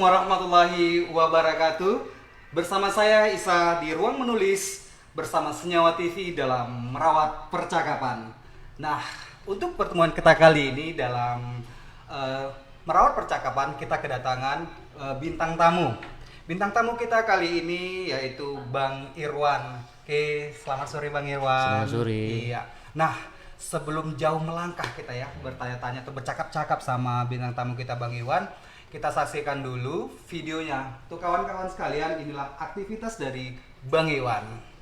warahmatullahi wabarakatuh. Bersama saya Isa di Ruang Menulis bersama Senyawa TV dalam merawat percakapan. Nah, untuk pertemuan kita kali ini dalam merawat percakapan kita kedatangan bintang tamu. Bintang tamu kita kali ini yaitu Bang Irwan. Oke, selamat sore Bang Irwan. Selamat sore. Iya. Nah, sebelum jauh melangkah kita ya bertanya-tanya atau bercakap-cakap sama bintang tamu kita Bang Irwan, kita saksikan dulu videonya. Tuh kawan-kawan sekalian, inilah aktivitas dari Bang Irwan.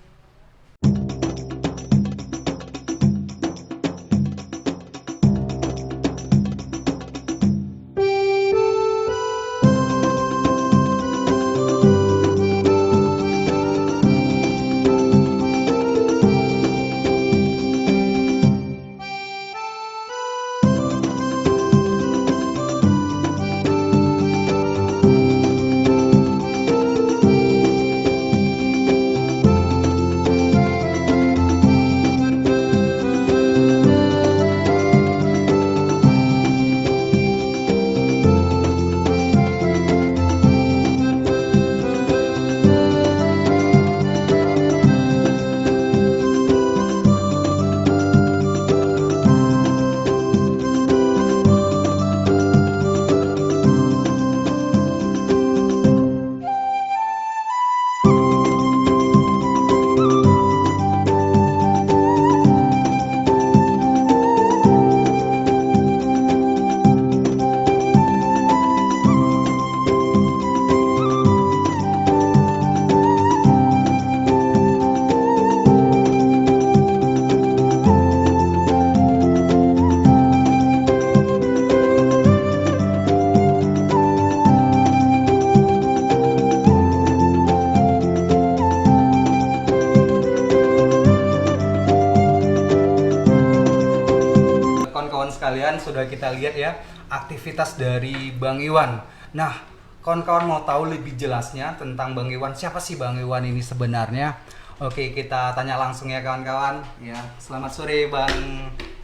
Kawan-kawan sekalian, sudah kita lihat ya aktivitas dari Bang Iwan. Nah, kawan-kawan mau tahu lebih jelasnya tentang Bang Iwan, siapa sih Bang Iwan ini sebenarnya? Oke, kita tanya langsung ya kawan-kawan. Ya, selamat sore Bang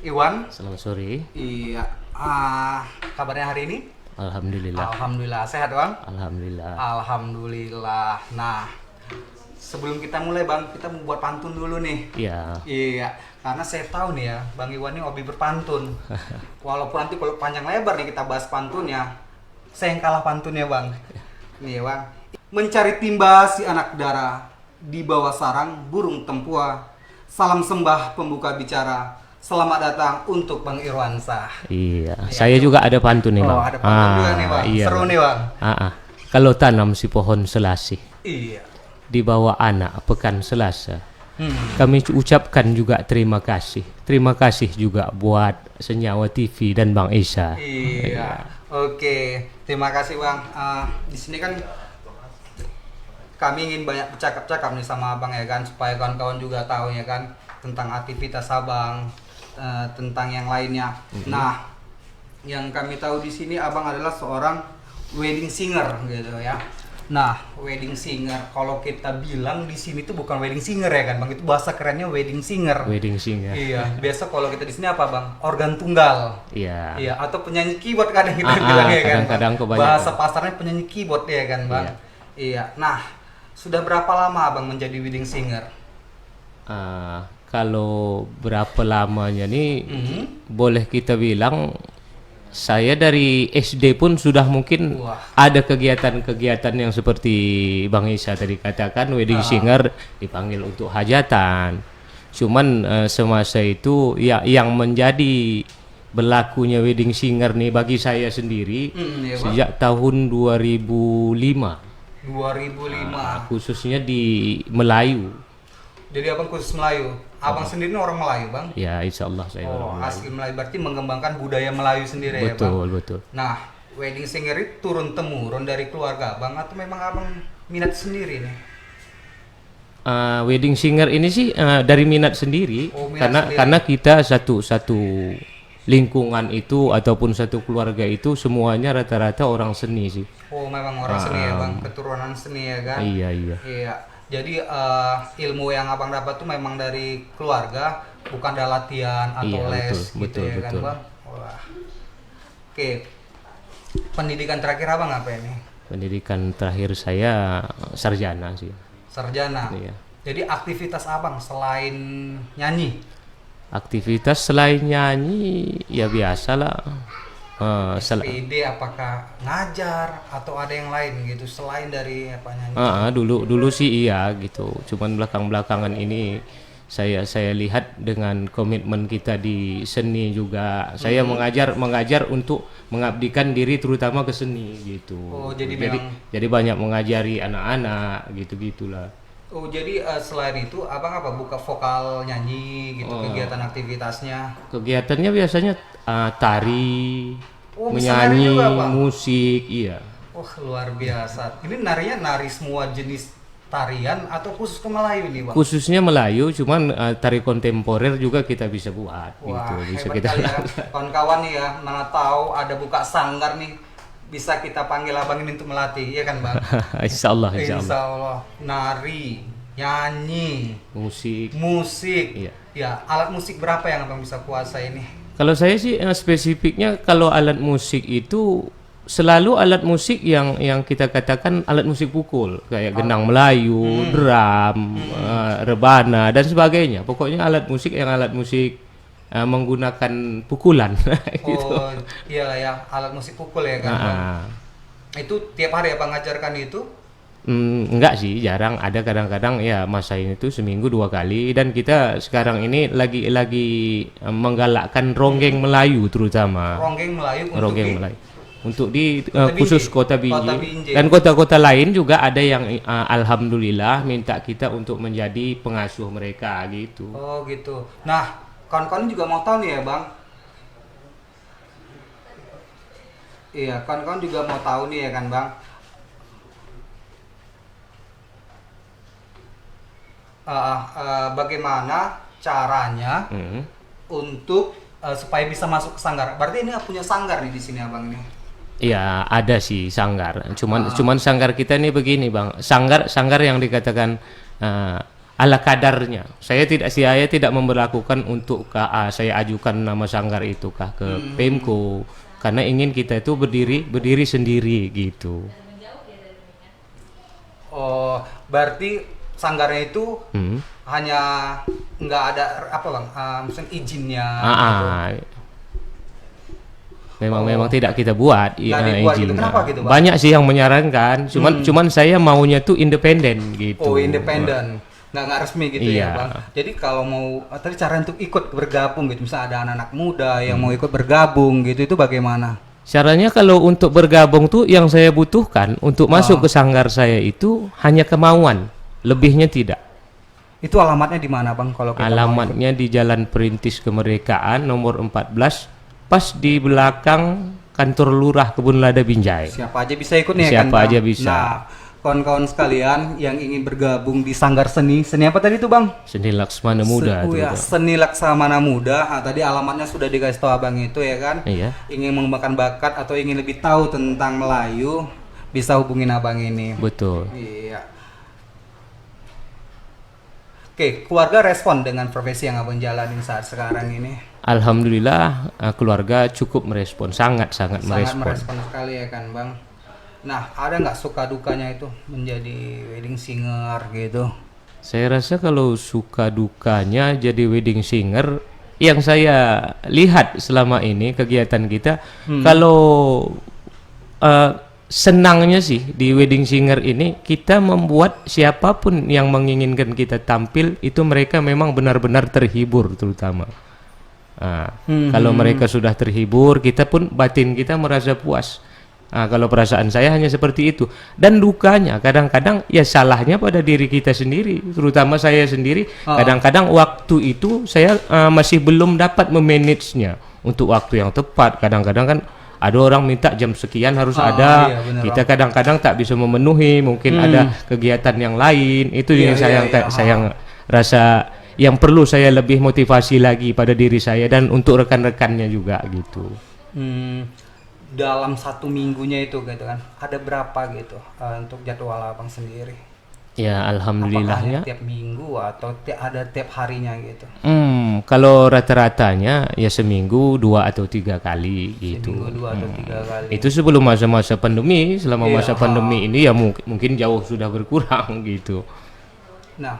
Iwan. Selamat sore. Iya. Kabarnya hari ini? Alhamdulillah. Alhamdulillah. Sehat Bang? Alhamdulillah. Alhamdulillah. Nah, sebelum kita mulai Bang, kita mau buat pantun dulu nih. Iya. Iya, karena saya tahu nih ya, Bang Iwan ini hobi berpantun. Walaupun nanti kalau panjang lebar nih kita bahas pantunnya, saya yang kalah pantunnya Bang. Nih Bang, mencari timba si anak dara, di bawah sarang burung tempua. Salam sembah pembuka bicara, selamat datang untuk Bang Irwansyah. Iya. Saya juga ada pantun nih, Bang. Oh, ada pantun juga nih Bang. Iya, Seru nih Bang. Kalau tanam si pohon selasih Iya. di bawah anak pekan Selasa, kami ucapkan juga terima kasih. Terima kasih juga buat Senyawa TV dan Bang Isa. Iya. Oke, terima kasih Bang. Di sini kan kami ingin banyak bercakap-cakap nih sama Abang ya kan, supaya kawan-kawan juga tahu ya kan tentang aktivitas Abang, tentang yang lainnya. Nah, yang kami tahu di sini Abang adalah seorang wedding singer gitu ya. Nah, wedding singer, kalau kita bilang di sini tuh bukan wedding singer ya kan, Bang, itu bahasa kerennya wedding singer. Wedding singer. Iya, biasa kalau kita di sini apa, Bang? Organ tunggal. Iya. Iya, atau penyanyi keyboard kadang kita bilang ya kan. Kadang-kadang kebanyakan. Bahasa pasarnya penyanyi keyboard ya kan, Bang. Iya. Nah, sudah berapa lama Abang menjadi wedding singer? Kalau berapa lamanya nih, boleh kita bilang saya dari SD pun sudah mungkin ada kegiatan-kegiatan yang seperti Bang Isa tadi katakan, wedding singer dipanggil untuk hajatan. Cuman semasa itu ya yang menjadi berlakunya wedding singer nih bagi saya sendiri sejak tahun 2005. 2005. Khususnya di Melayu. Jadi Abang khusus Melayu. Abang sendiri orang Melayu, Bang? Ya, insya Allah saya orang Melayu. Asli Melayu, berarti mengembangkan budaya Melayu sendiri ya, Bang? Betul. Nah, wedding singer itu turun temurun dari keluarga Abang atau memang Abang minat sendiri nih? Wedding singer ini sih dari minat sendiri, karena kita satu lingkungan itu ataupun satu keluarga itu semuanya rata-rata orang seni sih. Oh, memang orang seni ya, Bang, keturunan seni ya kan? Iya. Jadi ilmu yang Abang dapat tuh memang dari keluarga, bukan dari latihan atau les betul, ya kan, Bang? Wah. Oke. Pendidikan terakhir Abang apa ini? Pendidikan terakhir saya sarjana sih. Sarjana. Iya. Jadi aktivitas abang selain nyanyi? Aktivitas selain nyanyi ya biasalah. SPD apakah ngajar atau ada yang lain gitu selain dari apa nyanyi? Dulu sih iya gitu. Cuman belakangan ini saya lihat dengan komitmen kita di seni juga. Saya mengajar untuk mengabdikan diri terutama ke seni gitu. Oh, jadi banyak mengajari anak-anak gitu-gitulah. Oh, jadi selain itu abang apa buka vokal nyanyi gitu kegiatan aktivitasnya? Kegiatannya biasanya tari, bisa nari menyanyi, juga, Bang? musik, iya. Wah, luar biasa. Ini narinya nari semua jenis tarian atau khusus ke Melayu nih, Bang? Khususnya Melayu, cuman tari kontemporer juga kita bisa buat Wah, gitu. Bisa hebat kita kali ya. Kawan-kawan nih ya, mana tahu ada buka sanggar nih, bisa kita panggil abang ini untuk melatih, iya kan Bang? Insya Allah. Insya Allah. Nari, nyanyi, Musik. musik. Iya. Ya, alat musik berapa yang abang bisa kuasai ini? Kalau saya sih spesifiknya kalau alat musik itu selalu alat musik yang kita katakan alat musik pukul kayak gendang Melayu, drum, rebana dan sebagainya. Pokoknya alat musik menggunakan pukulan. Gitu. Oh, iyalah ya, alat musik pukul ya kan, Bang? Itu tiap hari abang ngajarkan itu? Enggak sih, jarang. Ada kadang-kadang ya masa ini tuh seminggu 2 kali dan kita sekarang ini lagi menggalakkan ronggeng Melayu terutama. Ronggeng Melayu Untuk di Kota khusus Binjai. Kota Kota Binjai Binjai. dan kota-kota lain juga ada yang alhamdulillah minta kita untuk menjadi pengasuh mereka gitu. Oh gitu. Nah, kawan-kawan juga mau tahu nih ya Bang. Iya, kawan-kawan juga mau tahu nih ya kan Bang. Bagaimana caranya untuk supaya bisa masuk ke sanggar? Berarti ini punya sanggar nih di sini abang ini. Iya, ada sih sanggar. Cuman sanggar kita ini begini, Bang. Sanggar yang dikatakan ala kadarnya. Saya tidak memberlakukan untuk saya ajukan nama sanggar itu ke Pemko karena ingin kita itu berdiri sendiri gitu. Oh, berarti sanggarnya itu hanya nggak ada apa Bang? Misalnya izinnya gitu. Memang tidak kita buat dibuat gitu. izin. Kenapa gitu, Bang? Banyak sih yang menyarankan, cuman saya maunya tuh independen gitu. Oh, independen. Nggak resmi gitu Iya. ya, Bang. Jadi kalau mau tadi cara untuk ikut bergabung gitu, misalnya ada anak-anak muda yang mau ikut bergabung gitu, itu bagaimana? Caranya kalau untuk bergabung tuh yang saya butuhkan untuk masuk ke sanggar saya itu hanya kemauan, lebihnya tidak. Itu alamatnya di mana, Bang? Kalau kita Alamatnya di Jalan Perintis Kemerdekaan nomor 14, pas di belakang kantor Lurah Kebun Lada Binjai. siapa aja bisa ikut nih ya Siapa kan, Bang? aja bisa. Nah, kawan-kawan sekalian yang ingin bergabung di sanggar seni apa tadi tuh, Bang? Seni Laksmana Muda tuh. Ya, Seni Laksamana Muda. Nah, tadi alamatnya sudah dikasih tahu Abang itu ya kan? Iya. Ingin mengembangkan bakat atau ingin lebih tahu tentang Melayu, bisa hubungin Abang ini. Betul. Iya. Oke, keluarga respon dengan profesi yang Abang jalanin saat sekarang ini. Alhamdulillah keluarga cukup merespon, sangat Sangat merespon. merespon sekali ya kan, Bang. Nah, ada nggak suka dukanya itu menjadi wedding singer gitu? Saya rasa kalau suka dukanya jadi wedding singer yang saya lihat selama ini kegiatan kita, kalau senangnya sih di wedding singer ini kita membuat siapapun yang menginginkan kita tampil itu mereka memang benar-benar terhibur terutama. Kalau mereka sudah terhibur, kita pun batin kita merasa puas. Kalau perasaan saya hanya seperti itu. Dan dukanya kadang-kadang ya salahnya pada diri kita sendiri, terutama saya sendiri. Kadang-kadang waktu itu saya masih belum dapat memanagenya untuk waktu yang tepat. Kadang-kadang kan ada orang minta jam sekian harus ada. Iya, bener, Kita kadang-kadang tak bisa memenuhi, mungkin ada kegiatan yang lain. Itu yang saya rasa yang perlu saya lebih motivasi lagi pada diri saya dan untuk rekan-rekannya juga gitu. Dalam 1 minggunya itu gitu kan, ada berapa gitu untuk jadwal Abang sendiri? Ya Apakah hanya alhamdulillahnya. tiap minggu atau ada tiap harinya gitu? Kalau rata-ratanya ya seminggu 2 atau 3 kali gitu. Seminggu 2 atau 3 kali. Itu sebelum masa-masa pandemi. Selama Iya, masa pandemi ini ya mungkin jauh sudah berkurang gitu. Nah,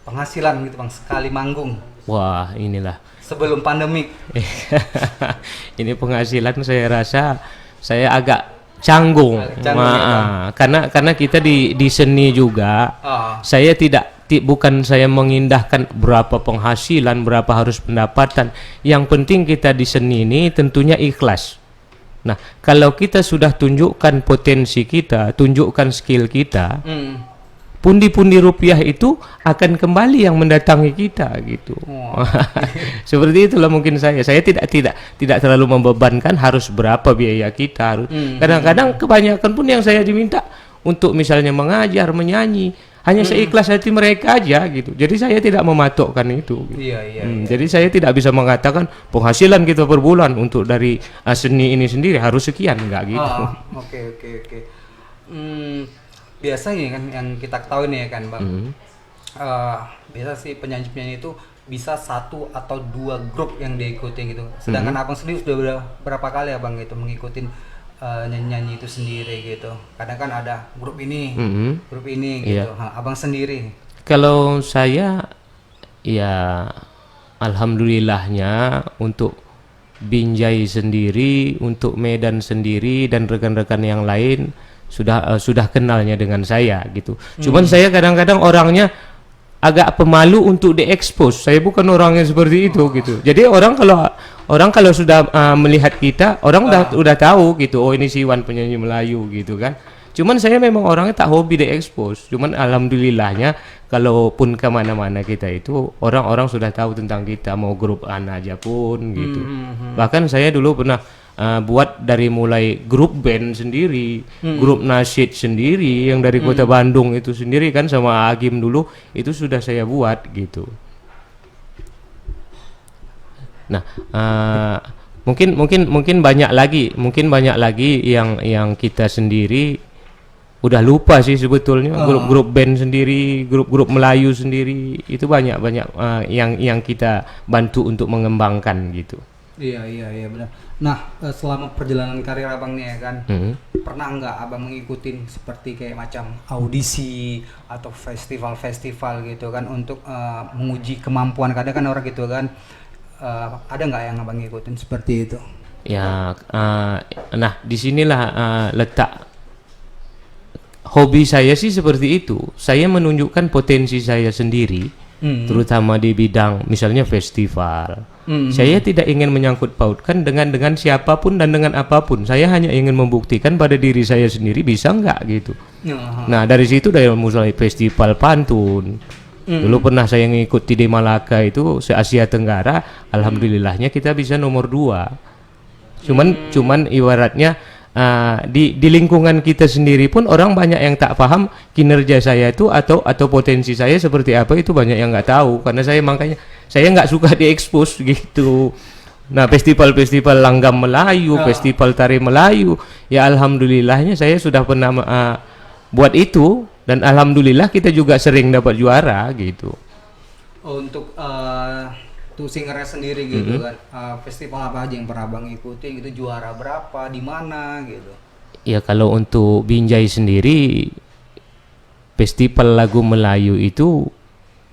penghasilan gitu bang sekali manggung Wah inilah. sebelum pandemik. Ini penghasilan saya rasa saya agak canggung. Canggung ya, Karena kita di seni juga. Ah, Saya bukan saya mengindahkan berapa penghasilan, berapa harus pendapatan. Yang penting kita di seni ini tentunya ikhlas. Nah, kalau kita sudah tunjukkan potensi kita, tunjukkan skill kita, pundi-pundi rupiah itu akan kembali yang mendatangi kita gitu. Wah. Seperti itulah mungkin saya tidak terlalu membebankan harus berapa biaya kita harus. Kadang-kadang kebanyakan pun yang saya diminta untuk misalnya mengajar, menyanyi, hanya seikhlas hati mereka aja gitu. Jadi saya tidak mematokkan itu gitu. Iya. Jadi saya tidak bisa mengatakan penghasilan kita per bulan untuk dari seni ini sendiri harus sekian, enggak gitu. Oke. Biasanya kan yang kita ketahui nih ya kan bang, biasa sih penyanyi-penyanyi itu bisa 1 atau 2 grup yang diikuti gitu. Sedangkan abang sendiri sudah berapa kali abang gitu mengikuti nyanyi-nyanyi itu sendiri gitu. Kadang kan ada grup ini gitu. Iya. Abang sendiri. Kalau saya ya alhamdulillahnya untuk Binjai sendiri, untuk Medan sendiri dan rekan-rekan yang lain sudah kenalnya dengan saya gitu. Cuman saya kadang-kadang orangnya agak pemalu untuk diekspos. Saya bukan orangnya seperti itu gitu. Jadi orang kalau sudah melihat kita, orang udah tahu gitu. Oh ini si Iwan penyanyi Melayu gitu kan. Cuman saya memang orangnya tak hobi diekspos. Cuman alhamdulillahnya kalaupun kemana-mana kita itu orang-orang sudah tahu tentang kita, mau grup anak aja pun gitu. Bahkan saya dulu pernah buat dari mulai grup band sendiri, grup nasyid sendiri yang dari kota Bandung itu sendiri kan sama Agim dulu itu sudah saya buat gitu. Nah, mungkin banyak lagi yang kita sendiri udah lupa sih sebetulnya. Grup-grup band sendiri, grup-grup Melayu sendiri itu banyak yang kita bantu untuk mengembangkan gitu. Iya benar. Nah, selama perjalanan karir abang nih ya kan, pernah nggak abang ngikutin seperti kayak macam audisi atau festival-festival gitu kan untuk menguji kemampuan, kadang kan orang gitu kan, ada nggak yang abang ngikutin seperti itu? Ya, nah disinilah letak hobi saya sih seperti itu. Saya menunjukkan potensi saya sendiri, terutama di bidang misalnya festival. Saya tidak ingin menyangkut pautkan dengan siapapun dan dengan apapun. Saya hanya ingin membuktikan pada diri saya sendiri bisa nggak gitu. Nah dari situ dari mulai festival pantun. Dulu pernah saya ngikuti di Malaka itu se Asia Tenggara. Alhamdulillahnya kita bisa nomor 2. Cuman ibaratnya di lingkungan kita sendiri pun orang banyak yang tak paham kinerja saya itu atau potensi saya seperti apa, itu banyak yang nggak tahu karena makanya saya nggak suka diekspos gitu. Nah festival langgam Melayu, festival tari Melayu, ya alhamdulillahnya saya sudah pernah buat itu dan alhamdulillah kita juga sering dapat juara gitu. Untuk tuh singernya sendiri gitu kan, festival apa aja yang pernah abang ikuti gitu, juara berapa, di mana gitu? Ya kalau untuk Binjai sendiri festival lagu Melayu itu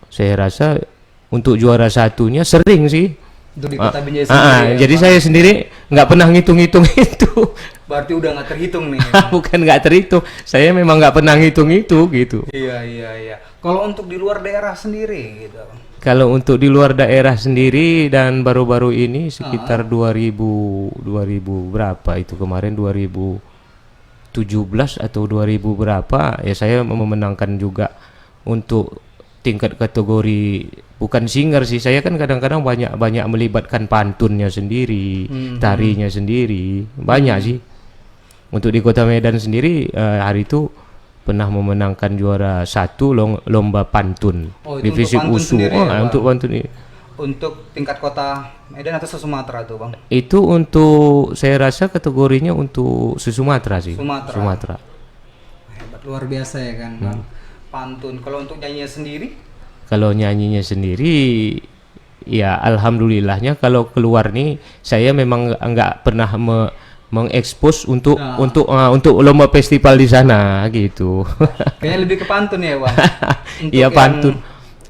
saya rasa untuk juara satunya sering sih. Untuk di kota Binjai sendiri. Jadi saya sendiri nggak pernah ngitung-ngitung itu. Berarti udah nggak terhitung nih. Bukan nggak terhitung, saya memang nggak pernah ngitung itu gitu. Iya. Kalau untuk di luar daerah sendiri gitu? Kalau untuk di luar daerah sendiri dan baru-baru ini sekitar 2000 berapa itu kemarin 2017 atau 2000 berapa ya saya memenangkan juga untuk tingkat kategori bukan singer sih, saya kan kadang-kadang banyak melibatkan pantunnya sendiri, tarinya sendiri, banyak sih. Untuk di Kota Medan sendiri hari itu pernah memenangkan juara 1 lomba pantun divisi USU. Untuk pantun ini. Untuk tingkat Kota Medan atau se-Sumatera tuh bang? Itu untuk saya rasa kategorinya untuk se-Sumatera sih. Sumatera. luar biasa ya kan Bang. Pantun. Kalau untuk nyanyinya sendiri? Kalau nyanyinya sendiri, ya alhamdulillahnya kalau keluar nih saya memang nggak pernah mengekspos untuk lomba festival di sana gitu. Kayaknya lebih ke pantun ya Bang. Untuk Iya yang- pantun.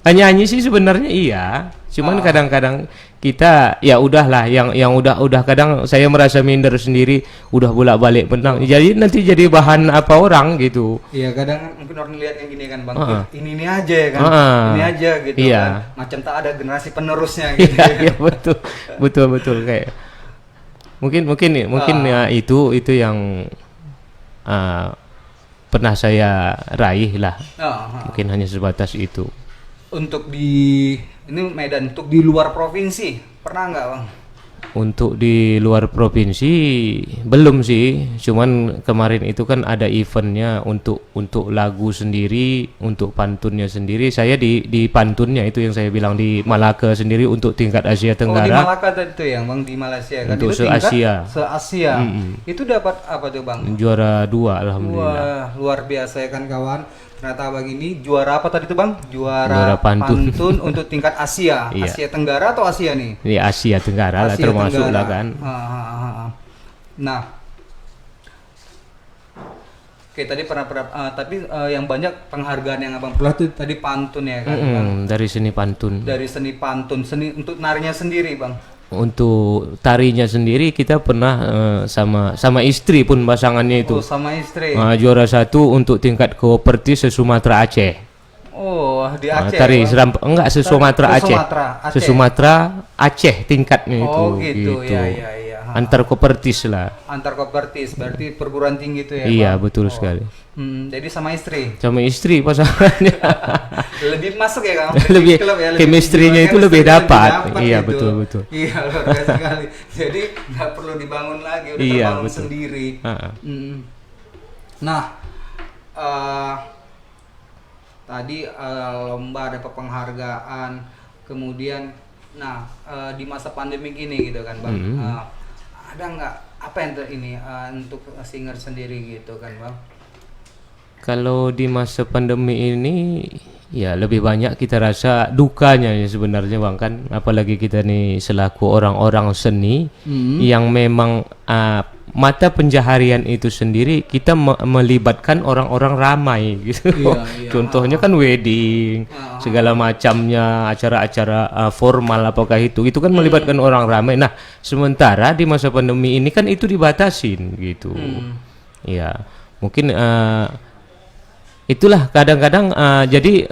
Nyanyi sih sebenarnya iya. Cuman kadang-kadang kita ya udahlah yang udah kadang saya merasa minder sendiri udah bolak-balik menang. Jadi nanti jadi bahan apa orang gitu. Iya kadang mungkin orang lihat yang gini kan Bang. Ini aja ya kan. Ini aja gitu Iya. kan. Macam tak ada generasi penerusnya gitu. Iya, iya betul kayak mungkin ya itu yang pernah saya raih lah. Mungkin hanya sebatas itu. Untuk di ini Medan, untuk di luar provinsi pernah nggak Bang? Untuk di luar provinsi belum sih, cuman kemarin itu kan ada eventnya untuk lagu sendiri, untuk pantunnya sendiri. Saya di pantunnya itu yang saya bilang di Malaka sendiri untuk tingkat Asia Oh di Tenggara. Malaka tadi itu yang Bang di Malaysia kan? Untuk Itu tingkat se-Asia. Itu dapat apa tuh Bang? Juara 2 alhamdulillah. Wah luar biasa ya kan kawan. Ternyata Bang ini juara apa tadi tuh Bang? Juara pantun. untuk tingkat Asia. Iya. Asia Tenggara atau Asia nih? Di Asia Tenggara lah Asia termasuk Tenggara. lah kan. Nah, oke tadi tapi yang banyak penghargaan yang Abang peroleh itu tadi pantun ya kan, Bang? Dari seni pantun. Dari seni pantun, seni untuk narinya sendiri, Bang. Untuk tarinya sendiri kita pernah sama istri pun pasangannya itu. Oh, sama istri. Juara 1 untuk tingkat kooperatif se-Sumatera Aceh. Oh, di Aceh. Tari Bang? seram enggak se-Sumatera Aceh. Aceh. Se-Sumatera Aceh tingkatnya itu. Oh, gitu. Ya. Antar kooperatif lah. Antar kooperatif, berarti perguruan tinggi itu ya, Iya, Bang? betul sekali. Jadi sama istri. Sama istri pasangannya. Lebih masuk ya Kang? Lebih Klub ya, chemistry-nya itu lebih dapat. Iya, gitu. betul. Iya luar biasa sekali. Jadi nggak perlu dibangun lagi, udah Iya, terbangun betul. sendiri. Heeh. Nah, tadi lomba ada penghargaan, kemudian, di masa pandemi gini gitu kan Bang, ada nggak apa yang untuk singer sendiri gitu kan Bang? Kalau di masa pandemi ini ya lebih banyak kita rasa dukanya ya sebenarnya Bang kan, apalagi kita nih selaku orang-orang seni yang memang mata pencaharian itu sendiri kita melibatkan orang-orang ramai gitu. Iya. Contohnya kan wedding, segala macamnya acara-acara formal apakah itu kan melibatkan orang ramai. Nah, sementara di masa pandemi ini kan itu dibatasin gitu. Ya, mungkin itulah kadang-kadang jadi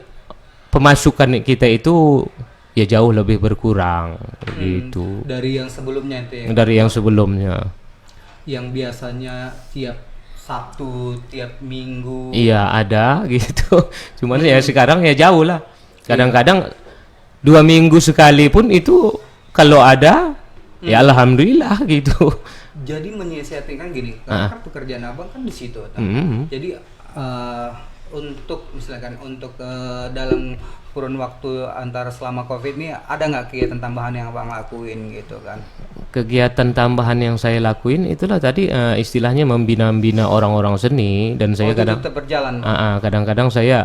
pemasukan kita itu ya jauh lebih berkurang gitu Dari yang sebelumnya itu ya? dari yang sebelumnya. Yang biasanya tiap Sabtu, tiap Minggu. Iya ada gitu. Cuman ya sekarang ya jauh lah. Kadang-kadang 2 minggu sekali pun itu kalau ada ya alhamdulillah gitu. Jadi menyiasatikan gini, karena kan pekerjaan Abang kan di situ. Jadi untuk misalkan dalam kurun waktu antara selama Covid ini ada nggak kegiatan tambahan yang Abang lakuin gitu kan? Kegiatan tambahan yang saya lakuin itulah tadi istilahnya membina-bina orang-orang seni dan saya itu tetap berjalan. kadang-kadang saya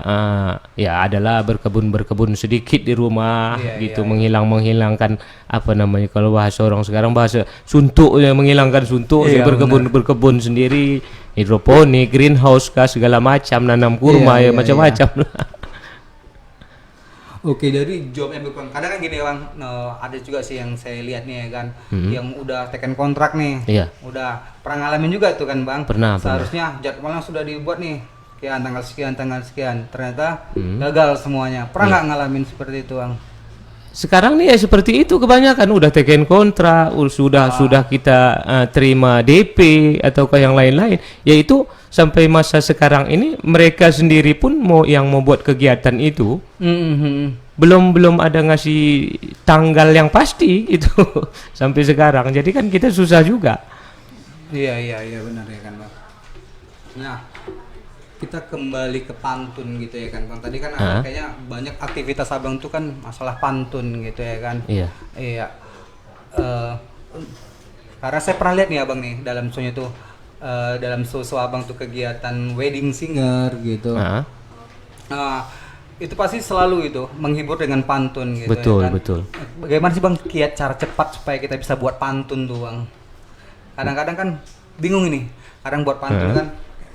ya adalah berkebun sedikit di rumah gitu, menghilangkan apa namanya kalau bahasa orang sekarang bahasa suntuk ya, menghilangkan suntuk. Saya berkebun sendiri, hidroponik, greenhouse kah segala macam, nanam kurma macam-macam. Oke, dari job yang berkurang. Kadang kan gini Bang, ada juga sih yang saya lihat nih ya kan, yang udah teken kontrak nih, Iya. udah pernah ngalamin juga tuh kan Bang. Pernah. Seharusnya jadwalnya sudah dibuat nih, tanggal sekian, ternyata gagal semuanya. Pernah nggak ngalamin seperti itu Bang? Sekarang nih ya seperti itu kebanyakan udah teken kontrak, sudah kita terima DP ataukah yang lain-lain. Yaitu sampai masa sekarang ini mereka sendiri pun yang mau buat kegiatan itu belum ada ngasih tanggal yang pasti gitu sampai sekarang. Jadi kan kita susah juga. Iya benar ya kan Bang. Nah, kita kembali ke pantun gitu ya kan Bang. Tadi kan kayaknya banyak aktivitas Abang tuh kan masalah pantun gitu ya kan. Iya. Karena saya pernah lihat nih Abang nih dalam show-nya tuh dalam show abang tuh kegiatan wedding singer gitu. Ah, Nah, itu pasti selalu itu menghibur dengan pantun gitu betul, ya kan. betul. Bagaimana sih bang kiat cara cepat supaya kita bisa buat pantun tuh bang? Kadang-kadang kan bingung ini, kadang buat pantun kan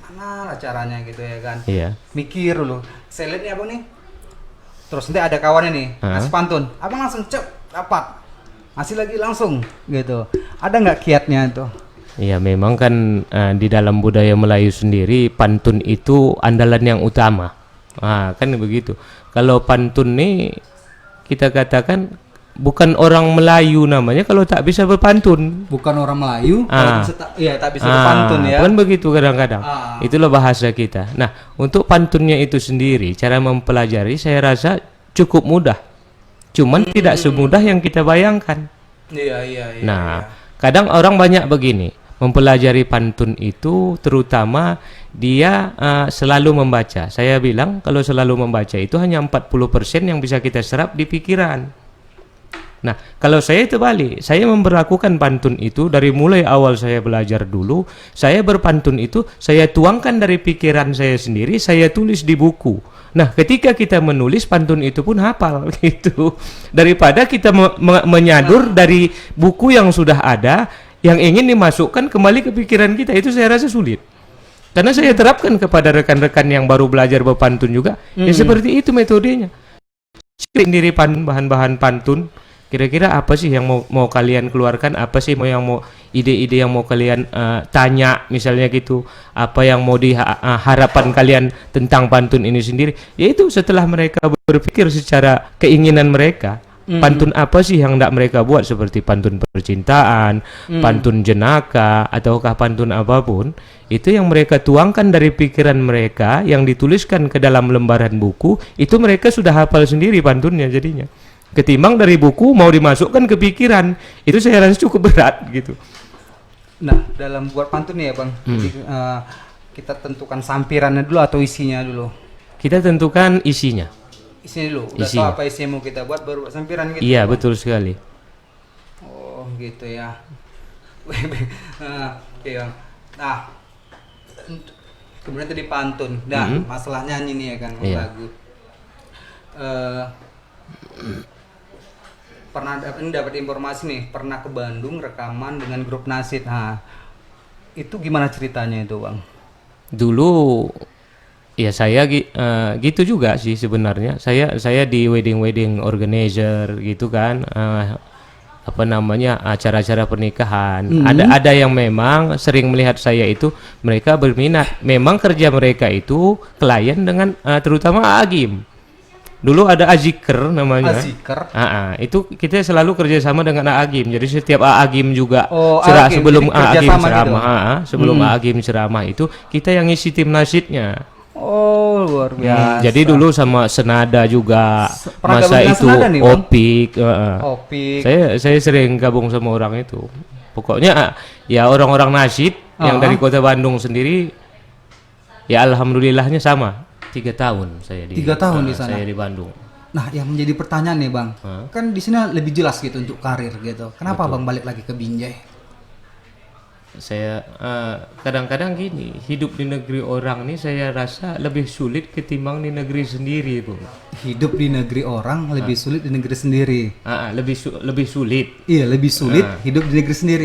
mana lah caranya gitu ya kan. Iya. Mikir dulu, saya lihat nih abang nih, terus nanti ada kawannya nih ngasih pantun, abang langsung dapat, ngasih lagi langsung gitu. Ada nggak kiatnya tuh? Iya, memang kan di dalam budaya Melayu sendiri pantun itu andalan yang utama. Kan begitu. Kalau pantun nih kita katakan bukan orang Melayu namanya kalau tak bisa berpantun. Bukan orang Melayu, kalau bisa tak bisa berpantun ya. Kan begitu kadang-kadang. Itulah bahasa kita. Nah, untuk pantunnya itu sendiri, cara mempelajari saya rasa cukup mudah. Cuman tidak semudah yang kita bayangkan. Iya. Nah, kadang orang banyak begini, mempelajari pantun itu terutama dia selalu membaca. Saya bilang kalau selalu membaca itu hanya 40% yang bisa kita serap di pikiran. Nah, kalau saya terbalik, saya memperlakukan pantun itu dari mulai awal saya belajar dulu, saya berpantun itu saya tuangkan dari pikiran saya sendiri, saya tulis di buku. Nah, ketika kita menulis pantun itu pun hafal gitu. Daripada kita menyadur dari buku yang sudah ada, yang ingin dimasukkan kembali ke pikiran kita, itu saya rasa sulit. Karena saya terapkan kepada rekan-rekan yang baru belajar berpantun juga, ya seperti itu metodenya. Sendiri bahan-bahan pantun. Kira-kira apa sih yang mau kalian keluarkan? Apa sih mau ide-ide yang mau kalian tanya misalnya gitu? Apa yang mau harapan kalian tentang pantun ini sendiri? Yaitu setelah mereka berpikir secara keinginan mereka, pantun apa sih yang tidak mereka buat seperti pantun percintaan, pantun jenaka ataukah pantun apapun, itu yang mereka tuangkan dari pikiran mereka yang dituliskan ke dalam lembaran buku, itu mereka sudah hafal sendiri pantunnya jadinya. Ketimbang dari buku mau dimasukkan ke pikiran, itu saya rasa cukup berat gitu. Nah, dalam buat pantun ya bang, jadi, kita tentukan sampirannya dulu atau isinya dulu? Kita tentukan isinya. Isinya dulu, udah tahu apa isinya mau kita buat baru buat sampiran gitu? Iya, bang? betul sekali. Oh gitu ya. Oke bang. Nah, kemudian tadi pantun. Nah, masalah nyanyi nih ya kan, lagu. Pernah dapat informasi nih, pernah ke Bandung rekaman dengan grup Nasid. Nah, itu gimana ceritanya itu bang? Dulu ya saya gitu juga sih sebenarnya. Saya di wedding organizer gitu kan, apa namanya, acara-acara pernikahan. Ada yang memang sering melihat saya itu mereka berminat. Memang kerja mereka itu klien dengan terutama Agim. Dulu ada Azikr namanya. Azikr. Itu kita selalu kerjasama dengan Agim. Jadi setiap Agim juga Agim, sebelum Agim ceramah, gitu. sebelum Agim ceramah itu kita yang ngisi tim nasidnya. Oh luar biasa. Jadi dulu sama Senada juga masa itu nih, Opik. Opik. Saya sering gabung sama orang itu. Pokoknya ya orang-orang nasid yang dari kota Bandung sendiri. Ya alhamdulillahnya sama. 3 tahun saya di 3 tahun di sana. Saya di Bandung. Nah, yang menjadi pertanyaan nih bang, kan di sini lebih jelas gitu untuk karir gitu. Kenapa bang balik lagi ke Binjai? Saya kadang-kadang gini, hidup di negeri orang nih saya rasa lebih sulit ketimbang di negeri sendiri, Bung. Hidup di negeri orang lebih sulit di negeri sendiri. Lebih sulit. Iya, lebih sulit hidup di negeri sendiri.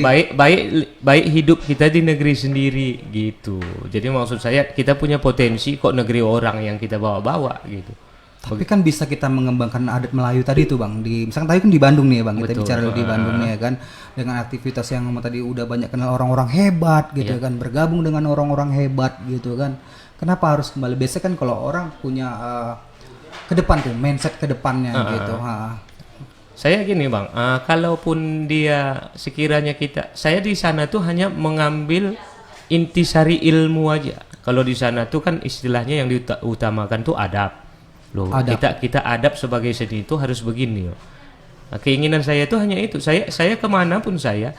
Baik hidup kita di negeri sendiri gitu. Jadi maksud saya kita punya potensi kok negeri orang yang kita bawa-bawa gitu. Tapi kan bisa kita mengembangkan adat Melayu tadi tuh bang. Misalkan tadi kan di Bandung nih ya bang. Kita bicara dulu di Bandung nih ya kan. Dengan aktivitas yang tadi udah banyak kenal orang-orang hebat gitu kan. Bergabung dengan orang-orang hebat gitu kan. Kenapa harus kembali? Biasanya kan kalau orang punya ke depan tuh mindset ke depannya gitu. Saya gini bang, kalaupun dia sekiranya saya di sana tuh hanya mengambil intisari ilmu aja. Kalau di sana tuh kan istilahnya yang diutamakan tuh adab. Loh, kita adab sebagai seni itu harus begini loh. Nah, keinginan saya itu hanya itu. Saya kemanapun saya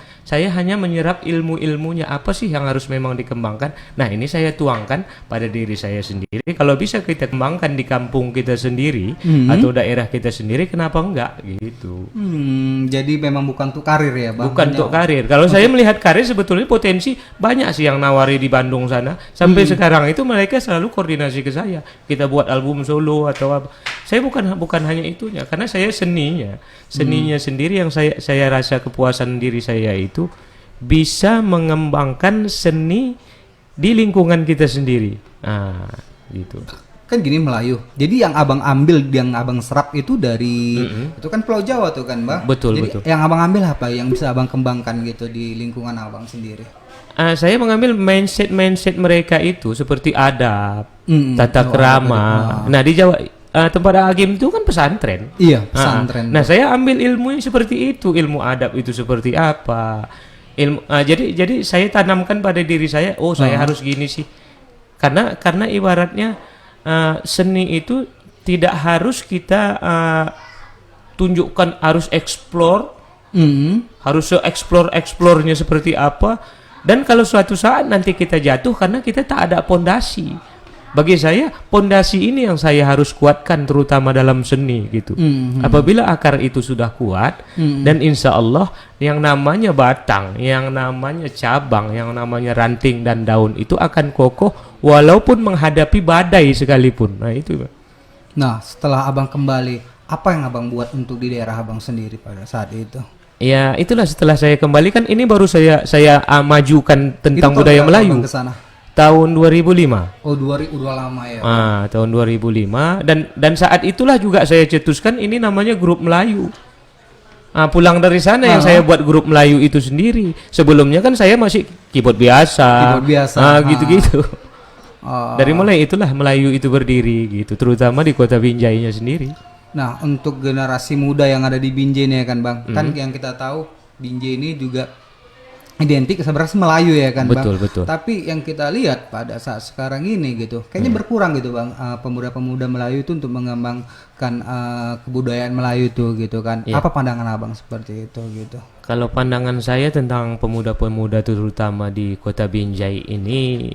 hanya menyerap ilmu-ilmunya apa sih yang harus memang dikembangkan. Nah ini saya tuangkan pada diri saya sendiri. Kalau bisa kita kembangkan di kampung kita sendiri atau daerah kita sendiri, kenapa enggak gitu? Jadi memang bukan untuk karir ya bang? Bukan untuk karir. Kalau saya melihat karir sebetulnya potensi banyak sih yang nawari di Bandung sana. Sampai sekarang itu mereka selalu koordinasi ke saya. Kita buat album solo atau apa. Saya bukan hanya itunya, karena saya seninya sendiri yang saya rasa kepuasan diri saya itu bisa mengembangkan seni di lingkungan kita sendiri. Nah, gitu. Kan gini Melayu. Jadi yang abang ambil, yang abang serap itu dari itu kan Pulau Jawa tuh kan bang. Betul. Jadi yang abang ambil apa yang bisa abang kembangkan gitu di lingkungan abang sendiri? Saya mengambil mindset mereka itu seperti adab, tata krama. Nah di Jawa tempat Agim itu kan pesantren. Iya, pesantren. Nah, saya ambil ilmunya seperti itu, ilmu adab itu seperti apa. Jadi saya tanamkan pada diri saya, saya harus gini sih. Karena ibaratnya seni itu tidak harus kita tunjukkan, harus explore. Harus explore-nya seperti apa. Dan kalau suatu saat nanti kita jatuh karena kita tak ada pondasi. Bagi saya pondasi ini yang saya harus kuatkan terutama dalam seni gitu. Apabila akar itu sudah kuat dan insya Allah yang namanya batang, yang namanya cabang, yang namanya ranting dan daun itu akan kokoh walaupun menghadapi badai sekalipun. Nah itu. Nah setelah abang kembali, apa yang abang buat untuk di daerah abang sendiri pada saat itu? Ya itulah setelah saya kembali kan ini baru saya majukan tentang budaya Melayu. Tahun 2005. Oh, 2000 udah lama ya. Tahun 2005 dan saat itulah juga saya cetuskan ini namanya grup Melayu. Pulang dari sana yang saya buat grup Melayu itu sendiri. Sebelumnya kan saya masih keyboard biasa. Gitu-gitu. Dari mulai itulah Melayu itu berdiri gitu, terutama di Kota Binjainya sendiri. Nah, untuk generasi muda yang ada di Binjai nih ya kan, Bang. Kan yang kita tahu Binjai ini juga identik sebenarnya Melayu ya kan betul. Tapi yang kita lihat pada saat sekarang ini gitu kayaknya berkurang gitu bang, pemuda-pemuda Melayu itu untuk mengembangkan kebudayaan Melayu itu gitu kan. Apa pandangan abang seperti itu gitu? Kalau pandangan saya tentang pemuda-pemuda terutama di Kota Binjai ini,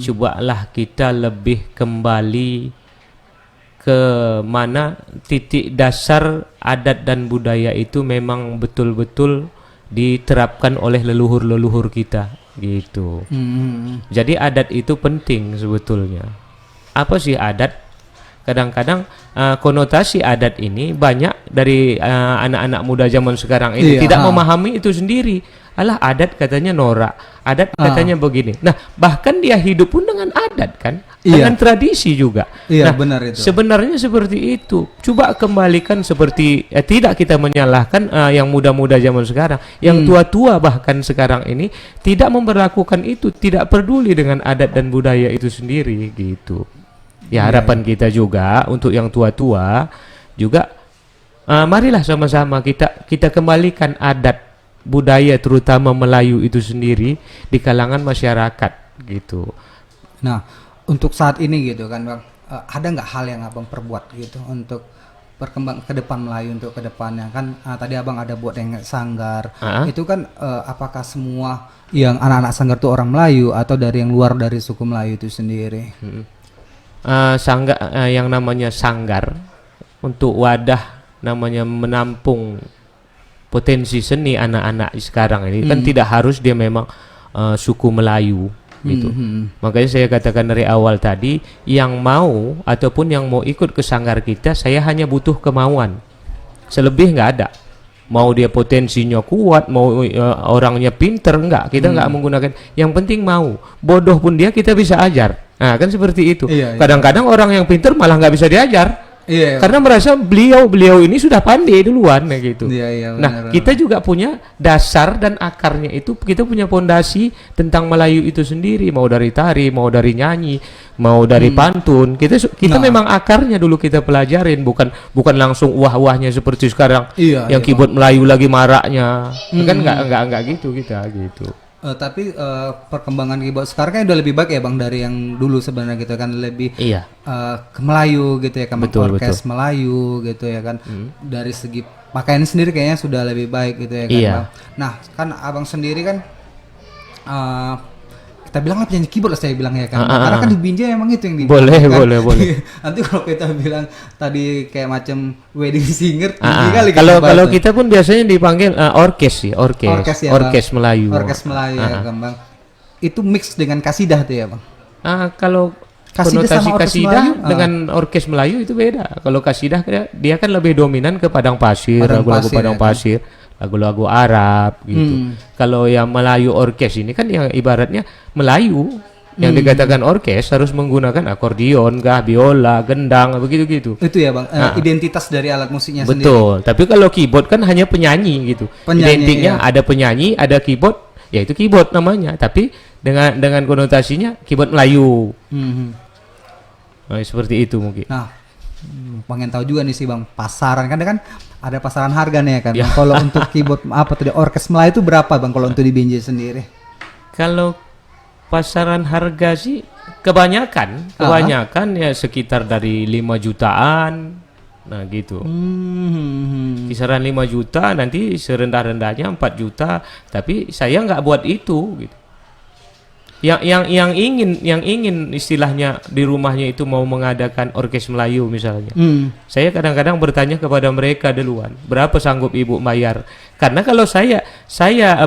cobalah kita lebih kembali ke mana titik dasar adat dan budaya itu memang betul-betul diterapkan oleh leluhur-leluhur kita gitu. Jadi adat itu penting sebetulnya. Apa sih adat? Kadang-kadang konotasi adat ini banyak dari anak-anak muda zaman sekarang ini tidak memahami itu sendiri. Alah adat katanya norak, adat katanya begini. Nah bahkan dia hidup pun dengan adat kan, dengan tradisi juga. Nah benar itu. Sebenarnya seperti itu. Coba kembalikan seperti tidak kita menyalahkan yang muda-muda zaman sekarang, yang tua-tua bahkan sekarang ini tidak memperlakukan itu, tidak peduli dengan adat dan budaya itu sendiri gitu. Ya harapan kita juga untuk yang tua-tua juga, marilah sama-sama kita kembalikan adat budaya terutama Melayu itu sendiri di kalangan masyarakat gitu. Nah untuk saat ini gitu kan bang, ada nggak hal yang abang perbuat gitu untuk berkembang ke depan Melayu untuk ke depannya kan? Tadi abang ada buat yang sanggar, itu kan apakah semua yang anak-anak sanggar itu orang Melayu atau dari yang luar dari suku Melayu itu sendiri? Sanggar yang namanya sanggar untuk wadah namanya menampung potensi seni anak-anak sekarang ini kan tidak harus dia memang suku Melayu gitu. Makanya saya katakan dari awal tadi, yang mau ataupun yang mau ikut ke sanggar kita, saya hanya butuh kemauan. Selebih nggak ada. Mau dia potensinya kuat, mau orangnya pinter, enggak. Kita nggak menggunakan. Yang penting mau. Bodoh pun dia kita bisa ajar. Nah kan seperti itu. Kadang-kadang orang yang pinter malah nggak bisa diajar. Karena merasa beliau ini sudah pandai duluan gitu. Nah, kita juga punya dasar dan akarnya itu, kita punya pondasi tentang Melayu itu sendiri, mau dari tari, mau dari nyanyi, mau dari pantun. Kita memang akarnya dulu kita pelajarin, bukan langsung wah-wahnya seperti sekarang yang keyboard Melayu lagi maraknya. Kan enggak gitu kita gitu. Tapi perkembangan keyboard sekarang kan udah lebih baik ya bang dari yang dulu sebenarnya gitu kan, lebih ke Melayu gitu ya kan, orkes Melayu gitu ya kan. Dari segi pakaian sendiri kayaknya sudah lebih baik gitu ya kan Iya. Bang. Nah kan abang sendiri kan kita bilang lah penyanyi keyboard lah saya bilang ya kan. Karena kan di Binjai emang itu yang dibilang. Boleh, kan. boleh. Nanti kalau kita bilang tadi kayak macam wedding singer, tinggi Ah, kali kalau kita kalau bahas. kita pun biasanya dipanggil orkes sih, orkes, ya, orkes Bang. Melayu. Orkes Melayu ya kan Bang. Itu mix dengan kasidah tuh ya Bang. Kalau Kasidah konotasi sama orkes kasidah Melayu, dengan orkes Melayu itu beda. Kalau kasidah dia kan lebih dominan ke padang pasir, Padang lagu-lagu pasir, padang ya kan? pasir, lagu-lagu Arab gitu. Kalau yang Melayu orkes ini kan yang ibaratnya Melayu yang dikatakan orkes harus menggunakan akordion, kah, biola, gendang, begitu gitu. Itu ya Bang, identitas dari alat musiknya sendiri. Betul. Tapi kalau keyboard kan hanya penyanyi gitu. Penyanyi, Identiknya iya. ada penyanyi, ada keyboard, ya itu keyboard namanya. Tapi dengan konotasinya keyboard Melayu. Mhm. Nah, seperti itu mungkin. Nah, pengen tahu juga nih sih Bang, pasaran kan ada pasaran harga nih ya kan. Ya. Bang. Kalau untuk keyboard apa tadi orkes Melayu itu berapa Bang kalau untuk di Binjai sendiri? Kalau pasaran harga sih kebanyakan ya sekitar dari 5 jutaan. Nah, gitu. Kisaran 5 juta, nanti serendah-rendahnya 4 juta, tapi saya nggak buat itu gitu. Yang ingin istilahnya di rumahnya itu mau mengadakan orkes Melayu misalnya. Saya kadang-kadang bertanya kepada mereka duluan, berapa sanggup ibu bayar? Karena kalau saya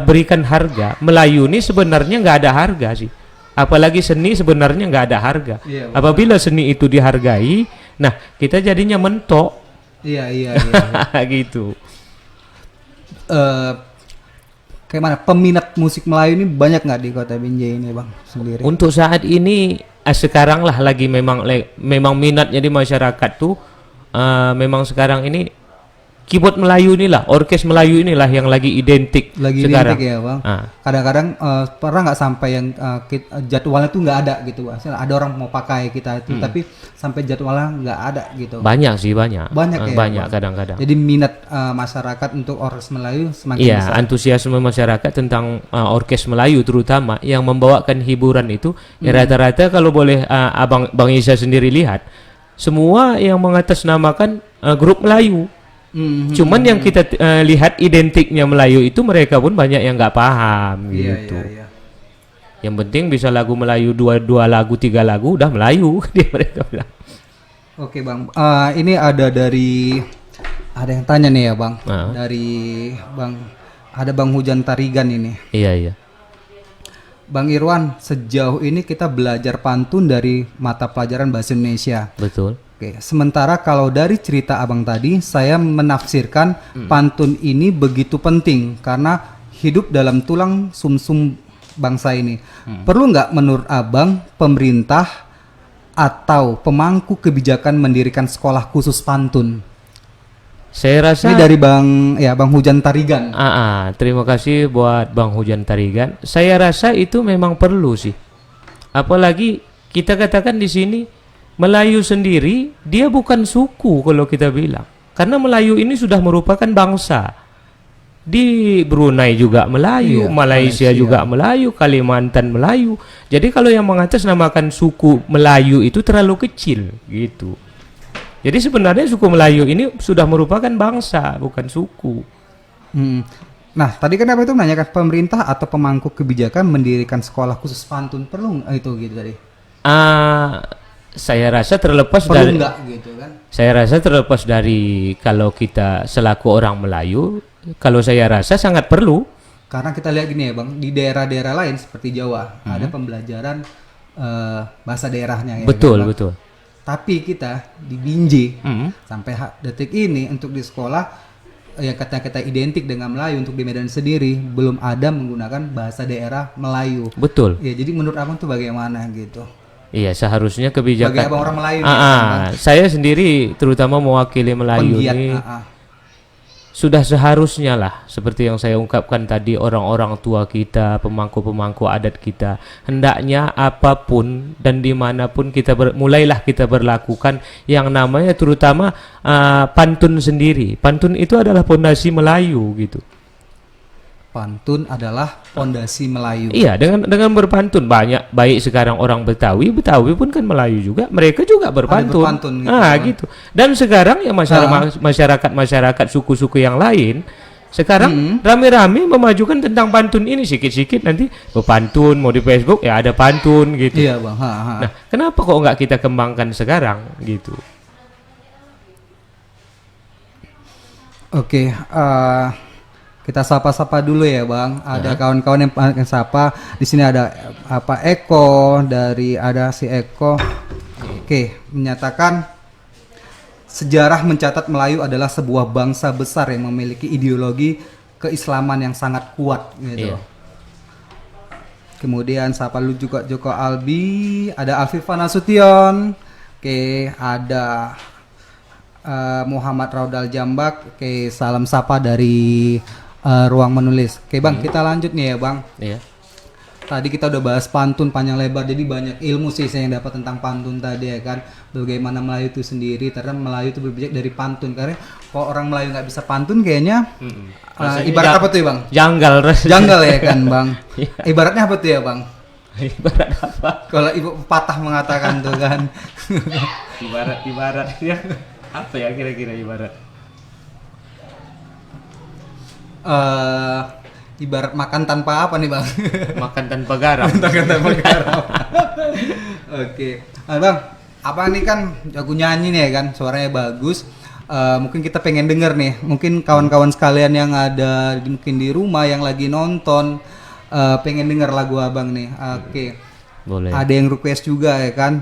berikan harga, Melayu ini sebenarnya nggak ada harga sih. Apalagi seni sebenarnya nggak ada harga. Iya, Apabila seni itu dihargai, nah kita jadinya mentok. Iya. Gitu. Kayak mana peminat musik Melayu ini banyak nggak di Kota Binjai ini Bang sendiri? Untuk saat ini sekarang lah lagi memang minatnya di masyarakat tuh memang sekarang ini keyboard Melayu inilah, orkes Melayu inilah yang lagi identik sekarang. Identik ya Bang. Kadang-kadang pernah nggak sampai yang jadwalnya tuh nggak ada gitu Bang. Ada orang mau pakai kita itu tapi sampai jadwalnya nggak ada gitu. Banyak sih banyak ya, banyak Bang? kadang-kadang. Jadi minat masyarakat untuk orkes Melayu semakin Iya, besar. antusiasme masyarakat tentang orkes Melayu terutama yang membawakan hiburan itu ya rata-rata kalau boleh Bang Isa sendiri lihat, semua yang mengatasnamakan grup Melayu. Cuman yang kita lihat identiknya Melayu itu mereka pun banyak yang nggak paham gitu. Iya. Yang penting bisa lagu Melayu dua lagu 3 lagu udah Melayu dia mereka bilang. Oke Bang, ini ada yang tanya nih ya Bang, dari ada Bang Hujan Tarigan ini. Iya. Bang Irwan, sejauh ini kita belajar pantun dari mata pelajaran bahasa Indonesia. Betul. Oke, sementara kalau dari cerita abang tadi, saya menafsirkan pantun ini begitu penting karena hidup dalam tulang sumsum bangsa ini. Perlu nggak menurut abang pemerintah atau pemangku kebijakan mendirikan sekolah khusus pantun? Saya rasa Ini dari Bang Hujan Tarigan. terima kasih buat Bang Hujan Tarigan. Saya rasa itu memang perlu sih. Apalagi kita katakan di sini Melayu sendiri dia bukan suku kalau kita bilang. Karena Melayu ini sudah merupakan bangsa. Di Brunei juga Melayu, Malaysia juga Melayu, Kalimantan Melayu. Jadi kalau yang mengatasnamakan suku Melayu itu terlalu kecil gitu. Jadi sebenarnya suku Melayu ini sudah merupakan bangsa, bukan suku. Nah, tadi kan apa itu menanyakan pemerintah atau pemangku kebijakan mendirikan sekolah khusus pantun perlu itu gitu tadi? Saya rasa terlepas Perlu dari enggak gitu kan? Saya rasa terlepas dari kalau kita selaku orang Melayu, kalau saya rasa sangat perlu. Karena kita lihat gini ya Bang, di daerah-daerah lain seperti Jawa ada pembelajaran bahasa daerahnya ya. Betul, kan, Bang? betul. Tapi kita di Binjai sampai detik ini untuk di sekolah yang kita identik dengan Melayu untuk di Medan sendiri belum ada menggunakan bahasa daerah Melayu. Betul. Ya, jadi menurut abang tuh bagaimana gitu? Iya, seharusnya kebijakan. Bagi abang orang Melayu nih, Bang. Saya sendiri terutama mewakili Melayu Penggiat, ini sudah seharusnya lah seperti yang saya ungkapkan tadi, orang-orang tua kita, pemangku-pemangku adat kita, hendaknya apapun dan dimanapun kita mulailah kita berlakukan yang namanya terutama pantun sendiri. Pantun itu adalah pondasi Melayu gitu. Pantun adalah pondasi Melayu. Iya, dengan berpantun banyak, baik sekarang orang Betawi pun kan Melayu juga, mereka juga berpantun. Berpantun gitu, Gitu. Dan sekarang ya masyarakat suku-suku yang lain sekarang rame-rame memajukan tentang pantun ini, sikit-sikit nanti berpantun, mau di Facebook ya ada pantun gitu. Iya bang. Nah, kenapa kok nggak kita kembangkan sekarang gitu? Oke, kita sapa-sapa dulu ya bang. Ada kawan-kawan yang akan sapa. Di sini ada Eko, ada si Eko. Oke, menyatakan sejarah mencatat Melayu adalah sebuah bangsa besar yang memiliki ideologi keislaman yang sangat kuat gitu. Iya. Kemudian sapa lu juga Joko Albi, ada Alfifa Nasution. Oke, ada Muhammad Raudal Jambak. Oke, salam sapa dari Ruang Menulis. Oke bang, kita lanjut nih ya bang. Iya. Tadi kita udah bahas pantun panjang lebar, jadi banyak ilmu sih saya yang dapat tentang pantun tadi ya kan. Bagaimana Melayu itu sendiri, karena Melayu itu berbeda dari pantun. Karena kalau orang Melayu nggak bisa pantun kayaknya ibarat apa tuh ya bang? Janggal Ya kan bang. Ibaratnya apa tuh ya bang? Ibarat apa? Kalau ibu patah mengatakan tuh kan. Ibarat ya. Apa ya kira-kira ibarat? Ibarat makan tanpa apa nih bang? Makan tanpa garam. Makan tanpa garam. Oke, bang, apa nih kan jago nyanyi nih ya kan, suaranya bagus. Mungkin kita pengen denger nih, mungkin kawan-kawan sekalian yang ada mungkin di rumah yang lagi nonton pengen denger lagu abang nih. Oke, Boleh. ada yang request juga ya kan.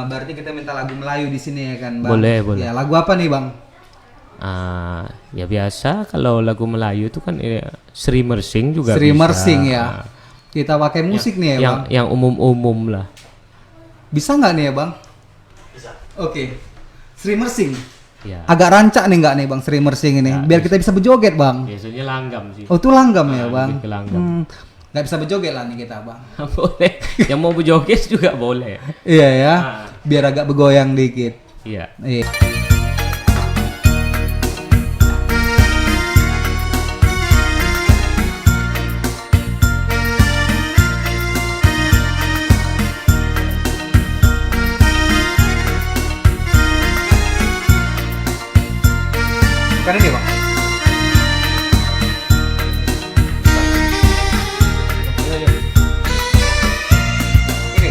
Berarti kita minta lagu Melayu di sini ya kan bang? Boleh. Ya lagu apa nih bang? Ya biasa kalau lagu Melayu itu kan Sri Mersing juga Sri bisa. Mersing ya. Kita pakai musik nih ya bang. Yang umum lah. Bisa nggak nih ya bang? Bisa. Oke. Sri Mersing. Ya. Agak rancak nih nggak nih bang Sri Mersing ini? Biar kita bisa berjoget bang. Biasanya langgam sih. Oh itu langgam ya bang. Lebih ke langgam. Nggak bisa berjoget lah nih kita bang. Boleh. Yang mau berjoget juga boleh. Iya ya. Biar agak bergoyang dikit. Iya. Iya. Bukan ini bang. Ini.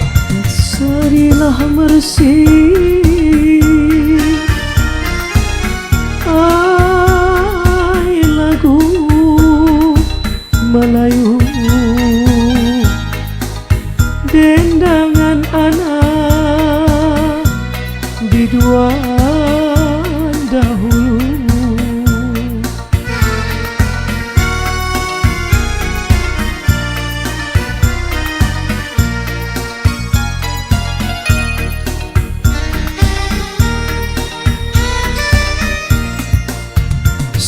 Sarilah mersing, ai lagu Melayu, dendangan anak biduan dahulu.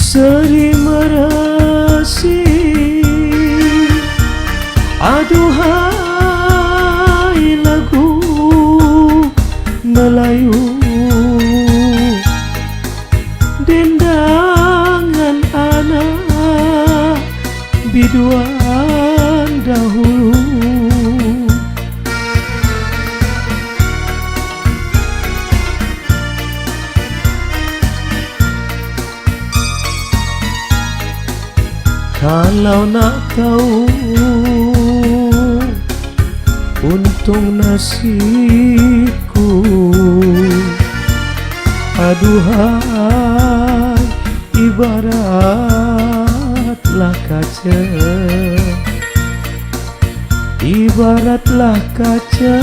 Seri merasing, aduhai lagu Melayu, dendangan anak biduan dahulu. Kalau nak tahu untung nasibku, aduhai ibaratlah kaca, ibaratlah kaca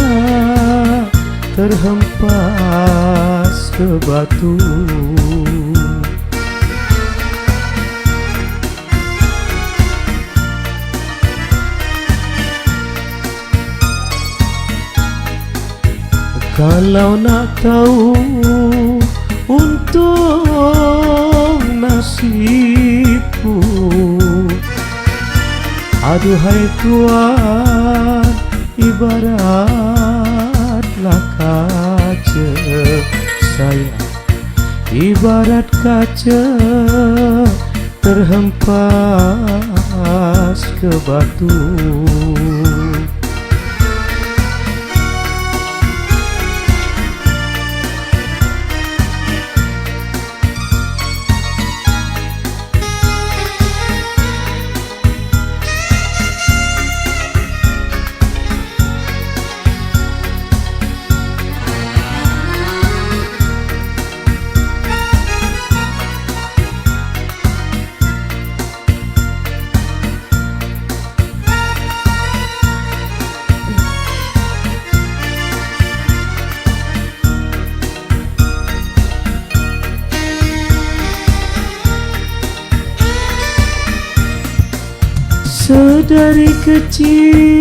terhempas ke batu. Kalau nak tahu untung nasibku, aduhai Tuhan ibaratlah kaca, saya ibarat kaca terhempas alas ke batu. Sedari kecil,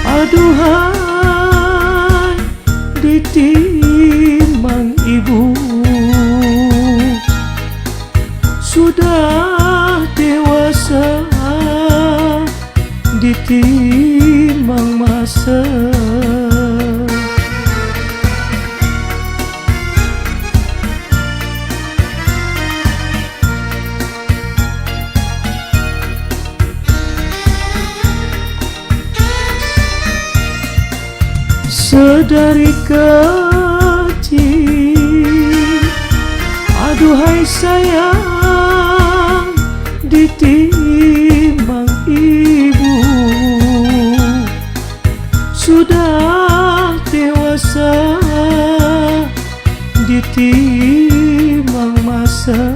aduhai ditimang ibu, sudah dewasa ditimang masa. Sedari kecil, aduhai sayang ditimang ibu, sudah dewasa ditimang masa.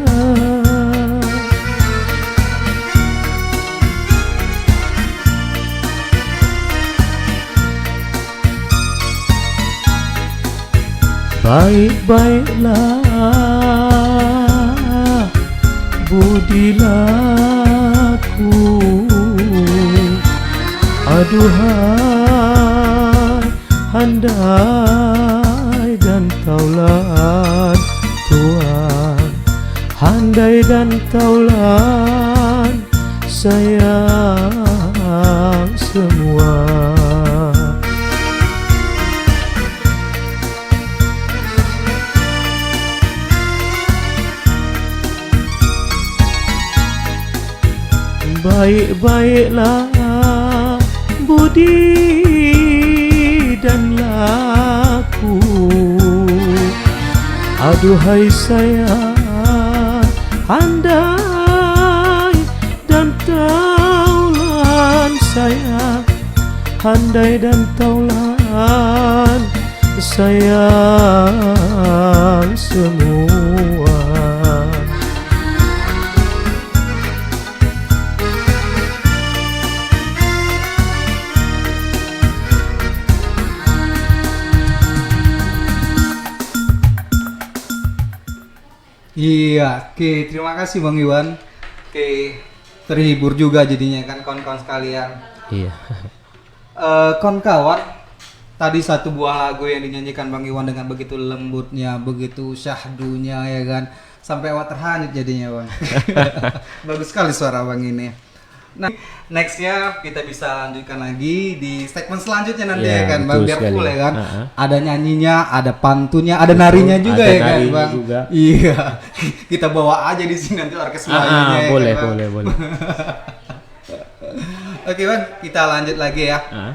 Baik-baiklah budi laku, aduhai handai dan taulan Tuhan, handai dan taulan sayang semua. Baik-baiklah budi dan laku, aduhai sayang handai dan taulan sayang, handai dan taulan sayang semua. Iya, oke, terima kasih Bang Iwan. Oke, terhibur juga jadinya kan kawan-kawan sekalian. Iya. Kawan-kawan, tadi satu buah lagu yang dinyanyikan Bang Iwan dengan begitu lembutnya, begitu syahdunya ya kan, sampai awak terhanyut jadinya Bang. Bagus sekali suara Bang ini. Nah, nextnya kita bisa lanjutkan lagi di segmen selanjutnya nanti ya kan Bang, biar full ya kan. Ada nyanyinya, ada pantunnya, ada narinya juga ada ya kan narinya Bang. juga. Iya, kita bawa aja di sini nanti orkes Melayunya ya boleh, kan, Bang? boleh. Oke Bang, kita lanjut lagi ya. Ah.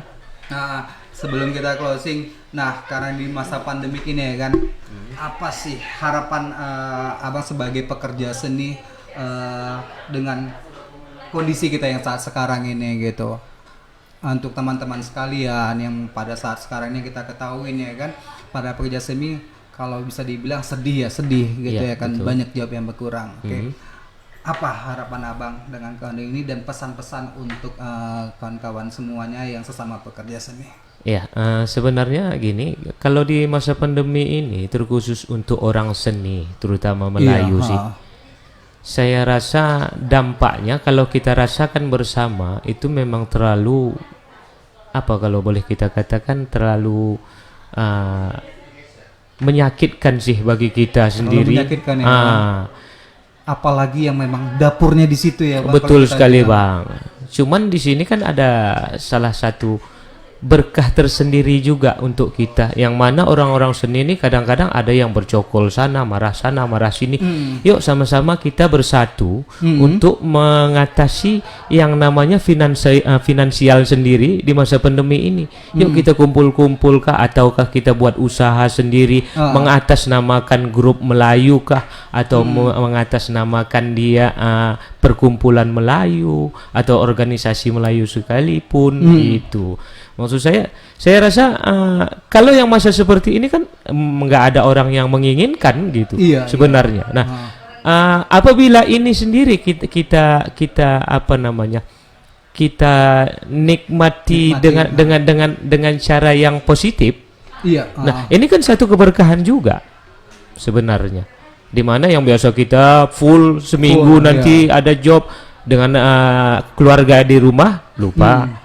Nah, sebelum kita closing, nah karena di masa pandemik ini ya kan, apa sih harapan Abang sebagai pekerja seni dengan kondisi kita yang saat sekarang ini gitu, untuk teman-teman sekalian yang pada saat sekarang ini kita ketahui ya kan, pada pekerja seni kalau bisa dibilang sedih gitu ya kan, betul. banyak job yang berkurang. Oke. Apa harapan Abang dengan kondisi ini dan pesan-pesan untuk kawan-kawan semuanya yang sesama pekerja seni? Ya, sebenarnya gini, kalau di masa pandemi ini terkhusus untuk orang seni, terutama Melayu sih. Saya rasa dampaknya kalau kita rasakan bersama itu memang terlalu, apa kalau boleh kita katakan, terlalu menyakitkan sih bagi kita sendiri. Menyakitkan ya, apalagi yang memang dapurnya di situ ya Bang. Betul sekali Bang. Cuman di sini kan ada salah satu berkah tersendiri juga untuk kita, yang mana orang-orang seni ini kadang-kadang ada yang bercokol sana marah sini. Yuk sama-sama kita bersatu untuk mengatasi yang namanya finansial sendiri di masa pandemi ini. Yuk kita kumpul-kumpul kah, ataukah kita buat usaha sendiri, mengatasnamakan grup Melayu kah, atau mengatasnamakan dia perkumpulan Melayu atau organisasi Melayu sekalipun gitu. Maksud saya rasa kalau yang masa seperti ini kan nggak ada orang yang menginginkan gitu sebenarnya. Nah, apabila ini sendiri kita apa namanya, kita nikmati dengan cara yang positif. Nah, ini kan satu keberkahan juga sebenarnya. Dimana yang biasa kita full seminggu nanti ada job dengan keluarga di rumah lupa.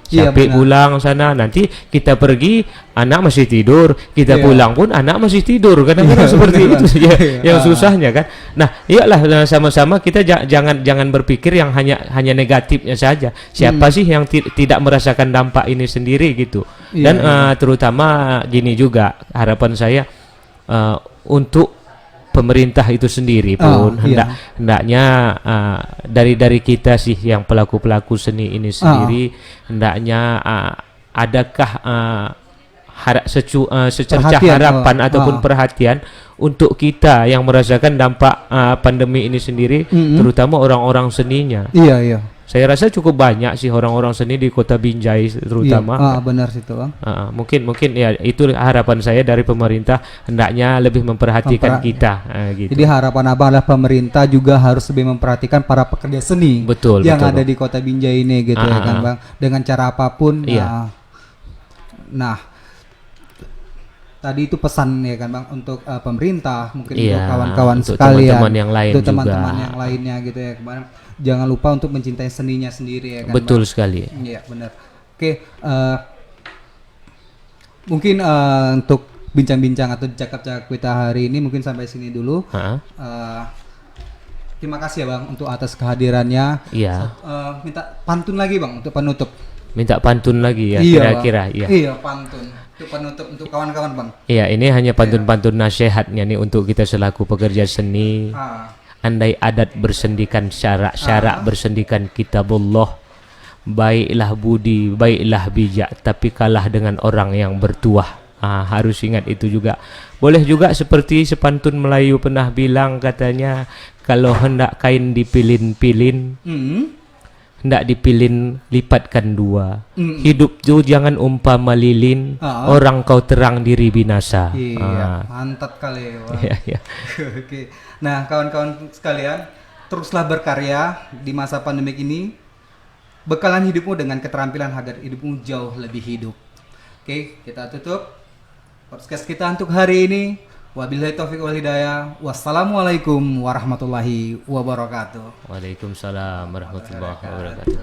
Sampai pulang sana, nanti kita pergi anak masih tidur, kita pulang pun anak masih tidur, kadang-kadang seperti itu saja yang susahnya kan. Nah, iyalah sama-sama kita jangan berpikir yang hanya negatifnya saja. Siapa sih yang tidak merasakan dampak ini sendiri gitu. Dan terutama gini juga harapan saya untuk pemerintah itu sendiri pun hendaknya dari kita sih yang pelaku seni ini sendiri hendaknya adakah secercah harapan ataupun perhatian untuk kita yang merasakan dampak pandemi ini sendiri, terutama orang-orang seninya. Saya rasa cukup banyak sih orang-orang seni di Kota Binjai terutama. Benar sih Bang. Mungkin ya itu harapan saya dari pemerintah, hendaknya lebih memperhatikan kita gitu. Jadi harapan Abang adalah pemerintah juga harus lebih memperhatikan para pekerja seni yang ada di Kota Binjai ini gitu ya kan Bang. Dengan cara apapun. Nah, tadi itu pesan ya kan Bang untuk pemerintah, mungkin untuk kawan-kawan sekalian, teman-teman yang lain, untuk teman-teman yang lainnya gitu ya kemarin. Jangan lupa untuk mencintai seninya sendiri ya kan. Betul Bang? sekali. Iya benar. Oke, mungkin untuk bincang-bincang atau cakap-cakap kita hari ini mungkin sampai sini dulu. Terima kasih ya Bang untuk atas kehadirannya. Minta pantun lagi Bang untuk penutup. Minta pantun lagi ya kira-kira. Iya pantun untuk penutup untuk kawan-kawan Bang. Iya, ini hanya pantun-pantun nasihatnya nih untuk kita selaku pekerja seni. Andai adat bersendikan syarak bersendikan kitabullah, baiklah budi, baiklah bijak, tapi kalah dengan orang yang bertuah. Harus ingat itu juga. Boleh juga seperti sepantun Melayu pernah bilang, katanya kalau hendak kain dipilin-pilin, hendak dipilin lipatkan dua. Hidup tuh jangan umpama lilin, orang kau terang diri binasa. Mantap kali. Oke. Nah kawan-kawan sekalian, teruslah berkarya di masa pandemik ini. Bekalan hidupmu dengan keterampilan agar hidupmu jauh lebih hidup. Oke, kita tutup podcast kita untuk hari ini. Wabillahi taufiq wal hidayah. Wassalamualaikum warahmatullahi wabarakatuh. Waalaikumsalam warahmatullahi wabarakatuh.